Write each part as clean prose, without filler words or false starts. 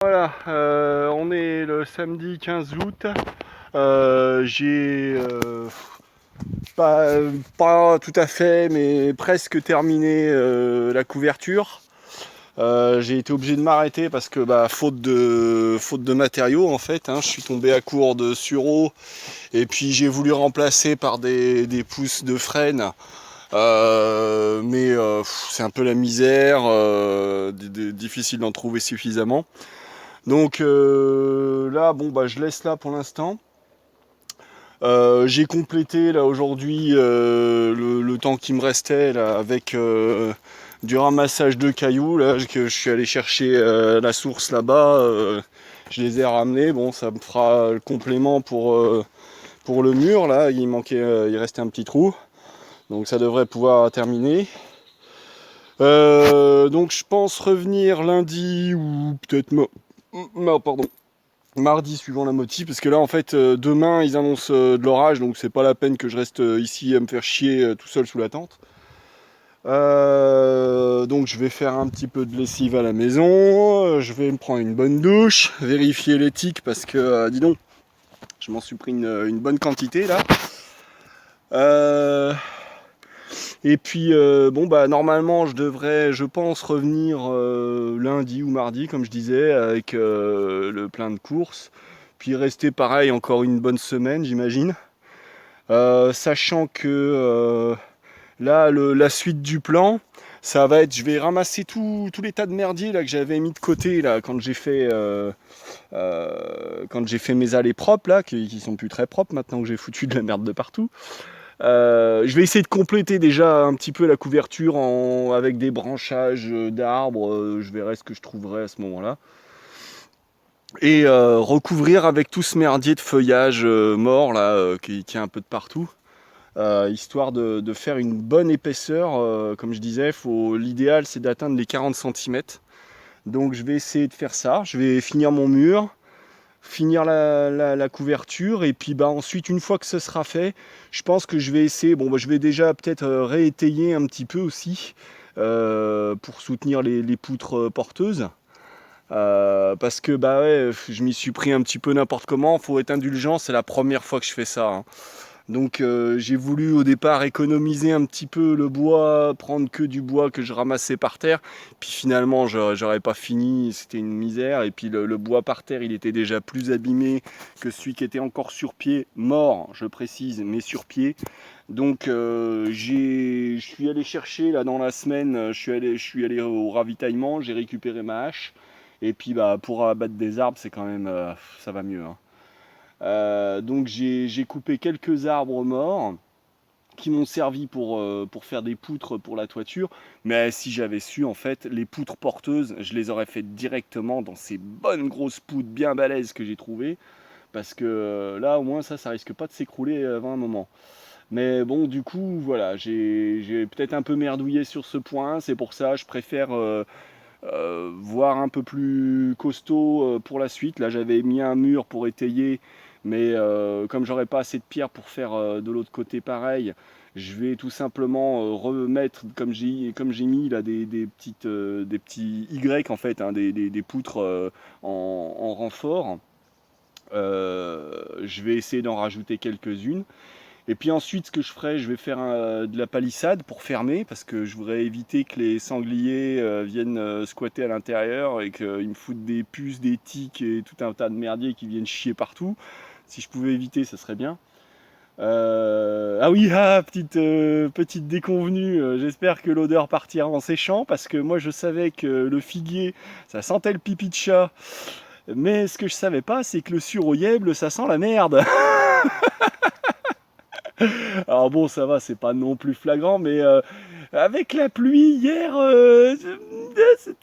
Voilà, on est le samedi 15 août. J'ai pas tout à fait, mais presque terminé la couverture. J'ai été obligé de m'arrêter parce que faute de matériaux en fait, hein, je suis tombé à court de sureau et puis j'ai voulu remplacer par des pousses de frêne. C'est un peu la misère, difficile d'en trouver suffisamment. Donc là, je laisse là pour l'instant. J'ai complété là aujourd'hui le temps qui me restait là, avec du ramassage de cailloux là, que je suis allé chercher la source là-bas. Je les ai ramenés. Bon, ça me fera le complément pour le mur là. Il restait un petit trou. Donc ça devrait pouvoir terminer. Donc je pense revenir lundi ou peut-être pardon, mardi suivant la motif, parce que là en fait demain ils annoncent de l'orage, donc c'est pas la peine que je reste ici à me faire chier tout seul sous la tente. Donc je vais faire un petit peu de lessive à la maison, je vais me prendre une bonne douche, vérifier les tiques parce que dis donc, je m'en suis pris une bonne quantité là. Euh, et puis normalement je devrais, je pense, revenir lundi ou mardi comme je disais avec le plein de courses. Puis rester pareil encore une bonne semaine j'imagine. Sachant que là la suite du plan, ça va être, je vais ramasser tous les tas de merdier là que j'avais mis de côté là quand j'ai fait mes allées propres là, qui sont plus très propres maintenant que j'ai foutu de la merde de partout. Je vais essayer de compléter déjà un petit peu la couverture avec des branchages d'arbres. Je verrai ce que je trouverai à ce moment-là. Et recouvrir avec tout ce merdier de feuillage mort là, qui tient un peu de partout. Histoire de faire une bonne épaisseur. Comme je disais, l'idéal c'est d'atteindre les 40 cm. Donc je vais essayer de faire ça. Je vais finir mon mur, finir la couverture, et puis ensuite, une fois que ce sera fait, je pense que je vais essayer, je vais déjà peut-être réétayer un petit peu aussi pour soutenir les poutres porteuses. Parce que ouais, je m'y suis pris un petit peu n'importe comment, faut être indulgent, c'est la première fois que je fais ça, hein. Donc j'ai voulu au départ économiser un petit peu le bois, prendre que du bois que je ramassais par terre. Puis finalement j'aurais pas fini, c'était une misère. Et puis le bois par terre il était déjà plus abîmé que celui qui était encore sur pied, mort je précise, mais sur pied. Donc je suis allé chercher là dans la semaine, je suis allé au ravitaillement, j'ai récupéré ma hache. Et puis pour abattre des arbres c'est quand même, ça va mieux, hein. Donc j'ai coupé quelques arbres morts qui m'ont servi pour faire des poutres pour la toiture. Mais si j'avais su, en fait, les poutres porteuses, je les aurais faites directement dans ces bonnes grosses poutres bien balèzes que j'ai trouvées. Parce que là, au moins, ça risque pas de s'écrouler avant un moment. Mais bon, du coup, voilà, j'ai peut-être un peu merdouillé sur ce point. C'est pour ça, je préfère voir un peu plus costaud pour la suite. Là, j'avais mis un mur pour étayer, mais comme j'aurais pas assez de pierre pour faire de l'autre côté pareil, je vais tout simplement remettre, comme j'ai mis là des petits Y en fait, hein, des poutres en renfort. Je vais essayer d'en rajouter quelques-unes. Et puis ensuite, ce que je ferai, je vais faire de la palissade pour fermer, parce que je voudrais éviter que les sangliers viennent squatter à l'intérieur et qu'ils me foutent des puces, des tiques et tout un tas de merdier qui viennent chier partout. Si je pouvais éviter, ça serait bien. Ah oui, petite déconvenue, j'espère que l'odeur partira en séchant, parce que moi je savais que le figuier, ça sentait le pipi de chat. Mais ce que je savais pas, c'est que le suroyèble, ça sent la merde. Alors bon, ça va, c'est pas non plus flagrant, mais avec la pluie hier,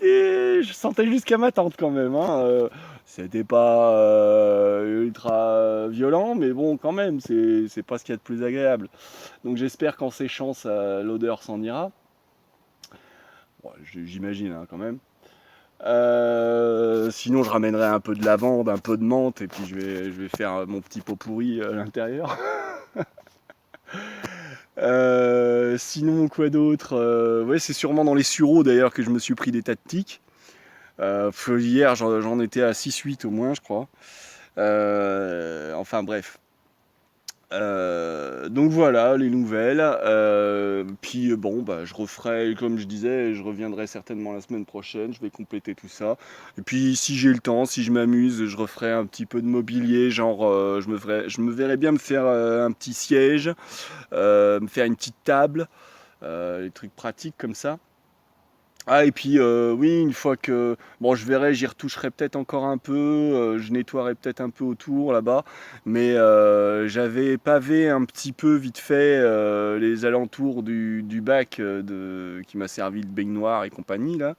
je sentais jusqu'à ma tante quand même, hein. C'était pas ultra violent, mais bon, quand même, c'est pas ce qu'il y a de plus agréable. Donc j'espère qu'en séchant, l'odeur s'en ira. Bon, j'imagine, hein, quand même. Sinon, je ramènerai un peu de lavande, un peu de menthe, et puis je vais faire mon petit pot pourri à l'intérieur. Sinon, quoi d'autre? Ouais, c'est sûrement dans les sureaux d'ailleurs que je me suis pris des tas de tiques. Hier, j'en étais à 6-8 au moins, je crois. Enfin bref. Donc voilà les nouvelles. Puis bon, bah, je referai, comme je disais, je reviendrai certainement la semaine prochaine. Je vais compléter tout ça. Et puis si j'ai le temps, si je m'amuse, je referai un petit peu de mobilier. Genre, je me verrais bien me faire un petit siège, me faire une petite table, des trucs pratiques comme ça. Ah et puis oui, une fois que bon, je verrai, j'y retoucherai peut-être encore un peu, je nettoierai peut-être un peu autour là-bas, mais j'avais pavé un petit peu vite fait les alentours du bac qui m'a servi de baignoire et compagnie là.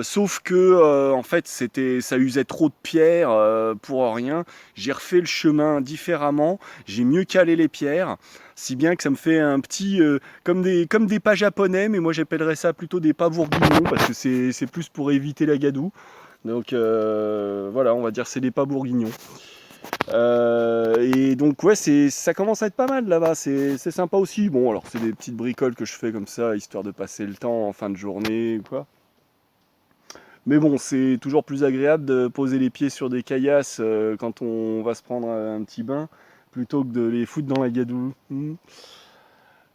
Sauf que en fait ça usait trop de pierres pour rien. J'ai refait le chemin différemment, j'ai mieux calé les pierres, si bien que ça me fait un petit comme des pas japonais, mais moi j'appellerais ça plutôt des pas bourguignons parce que c'est plus pour éviter la gadoue. Donc voilà, on va dire c'est des pas bourguignons. Et donc ouais, ça commence à être pas mal là-bas, c'est sympa aussi. Bon alors c'est des petites bricoles que je fais comme ça, histoire de passer le temps en fin de journée ou quoi. Mais bon, c'est toujours plus agréable de poser les pieds sur des caillasses quand on va se prendre un petit bain, plutôt que de les foutre dans la gadoue.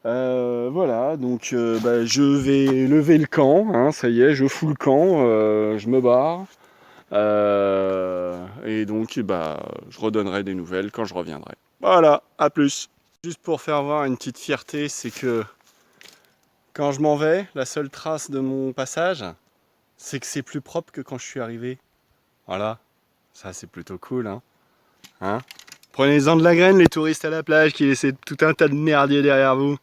Voilà, donc bah, je vais lever le camp, hein, ça y est, je fous le camp, je me barre. Et donc, bah, je redonnerai des nouvelles quand je reviendrai. Voilà, à plus. Juste pour faire voir une petite fierté, c'est que quand je m'en vais, la seule trace de mon passage, c'est que c'est plus propre que quand je suis arrivé. Voilà, ça c'est plutôt cool, hein. Prenez-en de la graine les touristes à la plage qui laissaient tout un tas de merdier derrière vous.